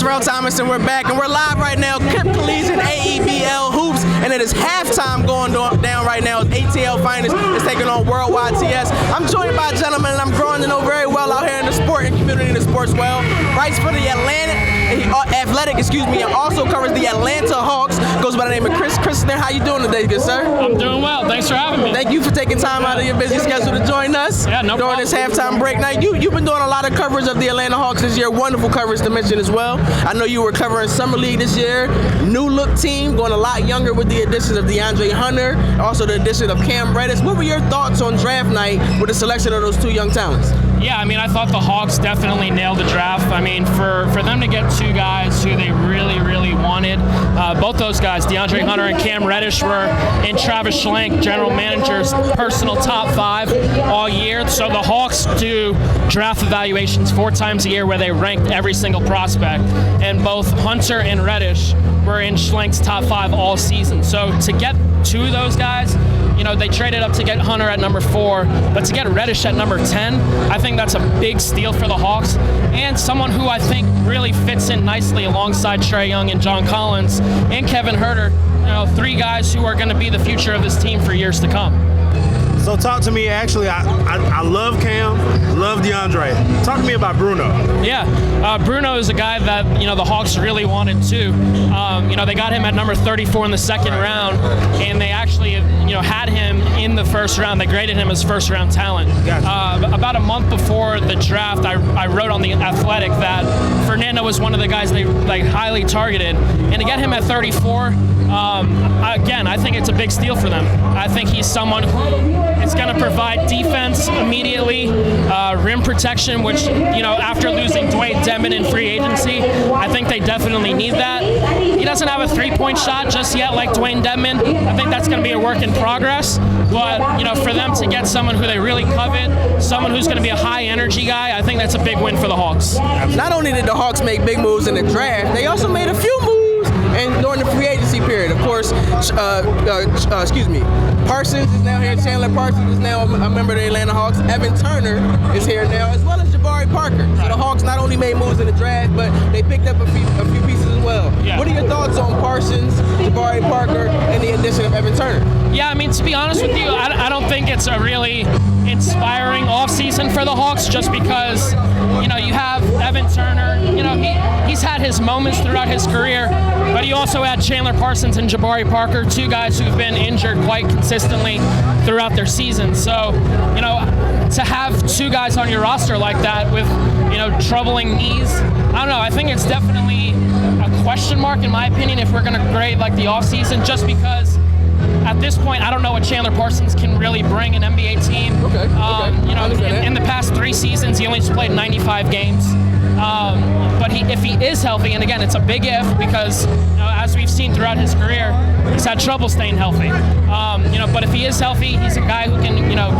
Terrell Thomas, and we're back, and we're live right now. Kipp Collegiate AEBL hoops, and it is halftime going down right now. ATL Finest is taking on Worldwide TS. I'm joined by a gentleman that I'm growing to know very well out here in the sport and community in the sports well. Writes for the Athletic, and also covers the Atlanta Hawks. Goes by the name of Chris Kirschner. How you doing today, good sir? I'm doing well. Thanks for having me. Thank you for taking time out of your busy schedule to join us during this halftime break. Now, you've been doing a lot of coverage of the Atlanta Hawks this year. Wonderful coverage to mention as well. I know you were covering Summer League this year. New look team, going a lot younger with the additions of DeAndre Hunter, also the addition of Cam Reddish. What were your thoughts on draft night with the selection of those two young talents? Yeah, I mean, I thought the Hawks definitely nailed the draft. I mean, for them to get two guys who they really, really wanted, both those guys, DeAndre Hunter and Cam Reddish, were in Travis Schlenk, general manager's personal top 5 all year. So the Hawks do draft evaluations 4 times a year where they ranked every single prospect. And both Hunter and Reddish were in Schlenk's top 5 all season. So to get two of those guys, you know, they traded up to get Hunter at number 4, but to get Reddish at number 10, I think that's a big steal for the Hawks, and someone who I think really fits in nicely alongside Trae Young and John Collins and Kevin Huerter. You know, 3 guys who are going to be the future of this team for years to come. So talk to me, actually, I love Cam, love DeAndre. Talk to me about Bruno. Yeah, Bruno is a guy that, you know, the Hawks really wanted too. You know, they got him at number 34 in the second round, and they actually, you know, had him in the first round. They graded him as first round talent. Gotcha. About a month before the draft, I wrote on the Athletic that Fernando was one of the guys they highly targeted, and to get him at 34, again, I think it's a big steal for them. I think he's someone who is going to provide defense immediately, rim protection, which, you know, after losing Dwayne Dedmon in free agency, I think they definitely need that. He doesn't have a three-point shot just yet like Dwayne Dedmon. I think that's going to be a work in progress. But, you know, for them to get someone who they really covet, someone who's going to be a high-energy guy, I think that's a big win for the Hawks. Not only did the Hawks make big moves in the draft, they also made a few moves and during the free agency period. Of course, Parsons is now here. Chandler Parsons is now a member of the Atlanta Hawks. Evan Turner is here now, as well as Jabari Parker. So the Hawks not only made moves in the draft, but they picked up a few pieces as well. Yeah. What are your thoughts on Parsons, Jabari Parker, and the addition of Evan Turner? Yeah, I mean, to be honest with you, I don't think it's a really inspiring offseason for the Hawks, just because, you know, you have Evan Turner, you know, he's had his moments throughout his career, but he also had Chandler Parsons and Jabari Parker, 2 guys who've been injured quite consistently throughout their season. So, you know, to have 2 guys on your roster like that with, you know, troubling knees, I don't know, I think it's definitely a question mark in my opinion if we're going to grade like the offseason, just because at this point, I don't know what Chandler Parsons can really bring an NBA team. You know, in the past 3 seasons, he only just played 95 games. But if he is healthy, and again, it's a big if because, you know, as we've seen throughout his career, he's had trouble staying healthy. You know, but if he is healthy, he's a guy who can, you know,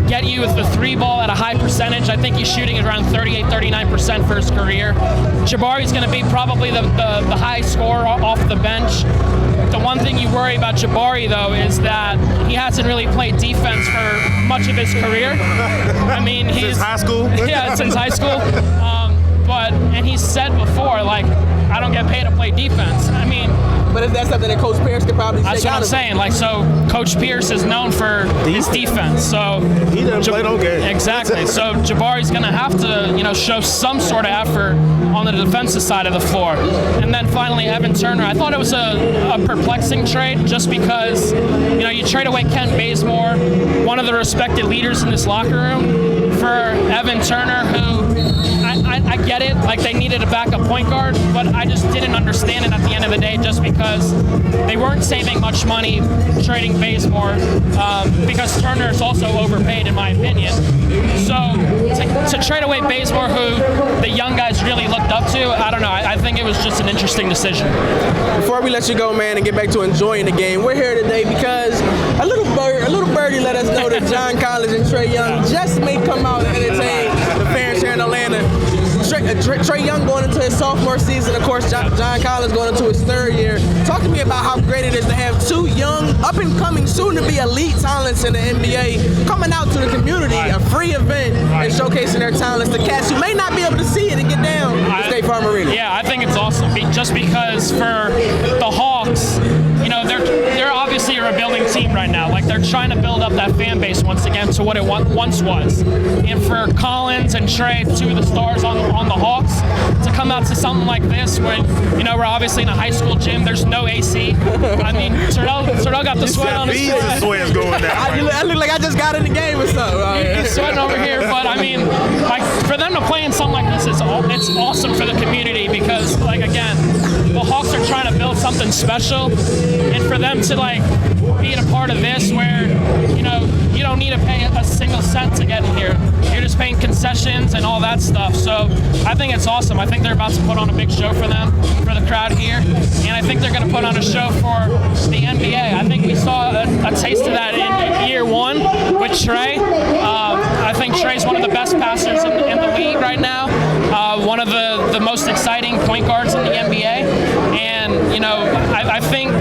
get you with the 3 ball at a high percentage. I think he's shooting at around 38-39% for his career. Jabari's going to be probably the high scorer off the bench. The one thing you worry about Jabari, though, is that he hasn't really played defense for much of his career. I mean, since high school? Yeah, since high school. And he's said before, like, I don't get paid to play defense. I mean, but if that's something that Coach Pierce could probably that's what I'm saying. Like, so Coach Pierce is known for his defense. So he doesn't play no game. Exactly. So Jabari's going to have to, you know, show some sort of effort on the defensive side of the floor. And then finally, Evan Turner. I thought it was a perplexing trade just because, you know, you trade away Kent Bazemore, one of the respected leaders in this locker room, for Evan Turner, who I get it, like they needed a backup point guard, but I just didn't understand it at the end of the day just because they weren't saving much money trading Bazemore because Turner is also overpaid in my opinion. So to trade away Bazemore, who the young guys really looked up to, I don't know, I think it was just an interesting decision. Before we let you go, man, and get back to enjoying the game, we're here today because a little birdie let us know that John Collins and Trae Young just may come out and entertain the fans here in Atlanta. Trae Young going into his sophomore season, of course, John Collins going into his 3rd year. Talk to me about how great it is to have 2 young, up-and-coming, soon-to-be elite talents in the NBA coming out to the community, a free event, and showcasing their talents to cats who may not be able to see it and get down at State Farm Arena. Yeah, I think it's awesome. just because for the Hawks, you know, they're obviously a rebuilding team right now. Like, they're trying to build up that fan base once again to what it once was. And for Collins and Trey, two of the stars on the Hawks, to come out to something like this when, you know, we're obviously in a high school gym, there's no AC. I mean, Terrell got the sweat on his face. The sweat's going down. I look like I just got in the game or something. He's sweating over here, but I mean, like, for them to play in something like this, it's awesome for the community because, like, again, the Hawks are trying to build something special, and for them to, like, be a part of this where, you know, you don't need to pay a single cent to get in here. You're just paying concessions and all that stuff. So I think it's awesome. I think they're about to put on a big show for them, for the crowd here, and I think they're going to put on a show for the NBA. I think we saw a taste of that in year one with Trey. I think Trey's one of the best passers in the league right now. One of the most exciting point guards in the NBA, and you know, I think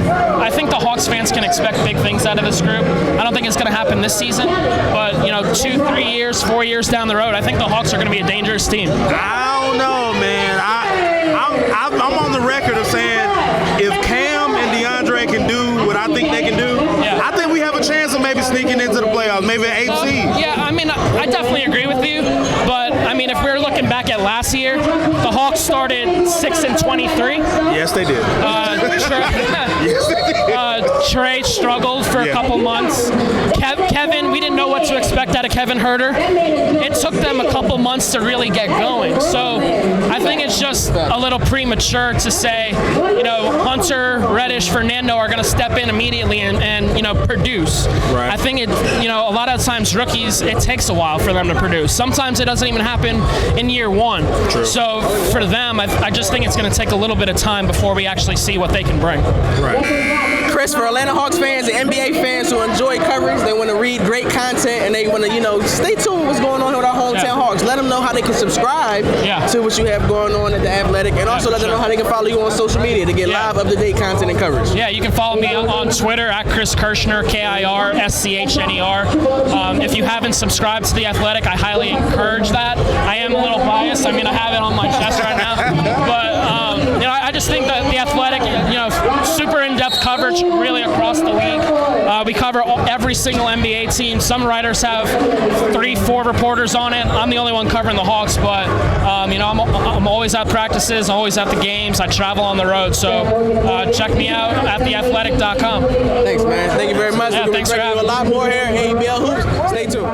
the Hawks fans can expect big things out of this group. I don't think it's going to happen this season, but you know, 2, 3 years, 4 years down the road, I think the Hawks are going to be a dangerous team. I don't know, man. I'm on the record of saying if Cam and DeAndre can do what I think they can do, I think we have a chance of maybe sneaking into the playoffs, maybe an 8th seed. Yeah, I mean, I definitely agree with you, but I mean, if we're looking back at last year, the Hawks started 6-23. Yes, they did. Yes, they did. Trey struggled for a couple months. Kevin, we didn't know what to expect out of Kevin Huerter. It took them a couple months to really get going. So I think it's just a little premature to say, you know, Hunter, Reddish, Fernando are going to step in immediately and you know, produce. Right. I think you know, a lot of times rookies, it takes a while for them to produce. Sometimes it doesn't even happen in year one. True. So for them, I just think it's going to take a little bit of time before we actually see what they can bring. Right. Chris, for Atlanta Hawks fans and NBA fans who enjoy coverage, they want to read great content, and they want to, you know, stay tuned with what's going on with our hometown Hawks. Let them know how they can subscribe to what you have going on at The Athletic, and also let them know how they can follow you on social media to get live, up-to-date content and coverage. Yeah, you can follow me on Twitter at Chris Kirschner, KIRSCHNER. If you haven't subscribed to The Athletic, I highly encourage that. I am a little biased. I mean, I have it on my chest right now. But, you know, I just think that The Athletic, you know, super in-depth coverage really across the league. We cover every single NBA team. Some writers have 3, 4 reporters on it. I'm the only one covering the Hawks, but, you know, I'm always at practices, always at the games. I travel on the road. So check me out at theathletic.com. Thanks, man. Thank you very much. Yeah, We're going thanks to for bring having you a lot more here at AEBL Hoops. Stay tuned.